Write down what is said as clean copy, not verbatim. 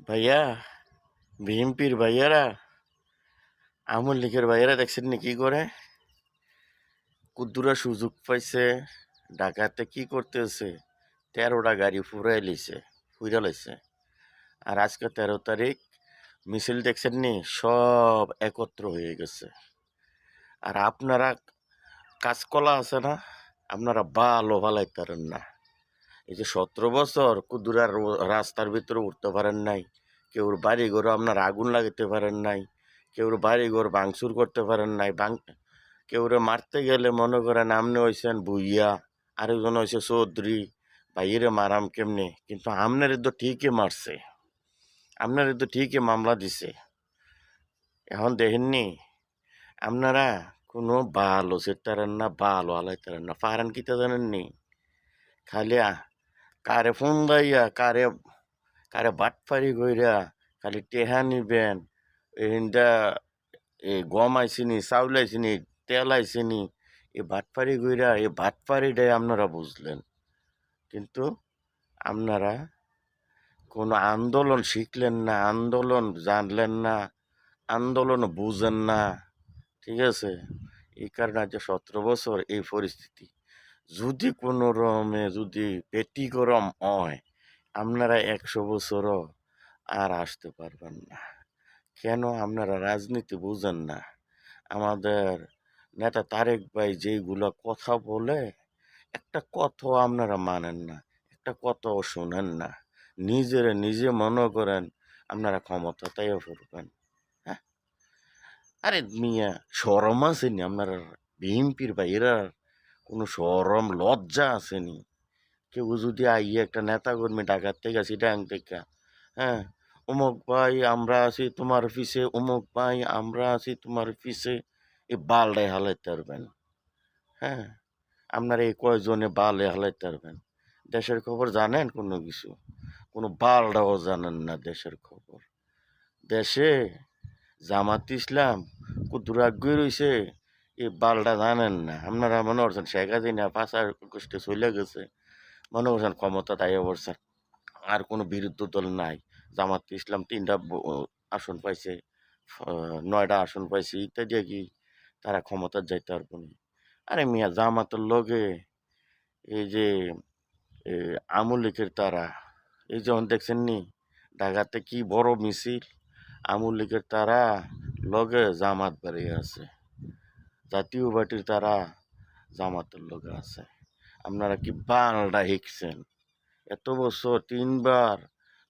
ভাইয়া, বিএনপির ভাইয়ারা, আওয়ামী লীগের ভাইয়ারা দেখছেন নি কি করে? কুদ্দুরা সুযোগ পাইছে, ঢাকাতে কি করতেছে? 13টা গাড়ি ফুইরা লাইছে। আর আজকে 13 তারিখ, মিছিল দেখছেন নি? সব একত্র হয়ে গেছে। আর আপনারা কাঁচকলা আছে না? আপনারা ভালো ভালাইতারেন না। এই যে 17 বছর কুদ্দুরার রাস্তার ভিতরে উঠতে পারেন নাই, কেউর বাড়ি ঘরে আপনার আগুন লাগাতে পারেন নাই, কেউর বাড়ি ঘর ভাঙচুর করতে পারেন নাই, কেউরে মারতে গেলে মনে করেন আমনে হয়েছেন ভুইয়া, আরেকজন হয়েছে চৌধুরী, ভাইয়েরে মারাম কেমনে? কিন্তু আমনের তো ঠিকই মারছে, আপনার তো ঠিকই মামলা দিছে। এখন দেখেননি আপনারা কোনো ভালো সেটারেন না, ভালো আলাইতারেন না, পারেন কিতা জানেননি? খালি কারে ফোন দাইয়া কারে কারে বাটপারি কইরা খালি টেহা নিবেন, এইটা গম আইসিনি, চাউল আইসিনি, তেল আইসিনি, এই বাটপারি কইরা এই বাটপারিটাই আপনারা বুঝলেন। কিন্তু আপনারা কোনো আন্দোলন শিখলেন না, আন্দোলন জানলেন না, আন্দোলন বুঝেন না। ঠিক আছে? এই কারণে আজ 17 বছর এই পরিস্থিতি। যদি কোনো রকমে যদি পেটি গরম হয়, আপনারা 100 বছরও আর আসতে পারবেন না। কেন? আপনারা রাজনীতি বুঝেন না। আমাদের নেতা তারেক ভাই যেইগুলো কথা বলে, একটা কথাও আপনারা মানেন না, একটা কথাও শোনেন না। নিজে মনে করেন আপনারা ক্ষমতাতেও পড়বেন। হ্যাঁ? আরে মিয়া, শরম আসেনি আপনার? বিএনপির ভাইয়েরা কোনো শরম লজ্জা আসেনি? কেউ যদি আইয়ে একটা নেতা কর্মী ঢাকার থেকে চিটাং থেকে, হ্যাঁ, অমুক ভাই আমরা আছি তোমার পিছে, অমুক ভাই আমরা আছি তোমার পিছে, এই বালটাই হালাইতে পারবেন? হ্যাঁ, আপনার এই কয়জনে বালে হালাইতে পারবেন? দেশের খবর জানেন কোনো কিছু? কোনো বালটাও জানেন না দেশের খবর। দেশে জামাত ইসলাম কুদুরাগ্যই রইছে, এই বালটা জানেন না। আপনারা মনে করছেন শেখ হাসিনা 5 আগস্টে চলে গেছে, মনে করছেন ক্ষমতা তাই অবস্থা, আর কোনো বিরোধী দল নাই। জামাত ইসলাম 3টা আসন পাইছে, 9টা আসন পাইছে, ইত্যাদি কি তারা ক্ষমতা যাইতে পারবো না? আরে মিয়া, জামাতের লগে এই যে আওয়ামী লীগের তারা, এই যখন দেখছেন নি ঢাকাতে কি বড় মিছিল, আওয়ামী লীগের তারা লগে জামাত বাড়িয়ে আছে, জাতীয় পার্টির তারা জামাতের লগে আছে। আপনারা কি বাংলাটা শিখছেন? এত বছর 3বার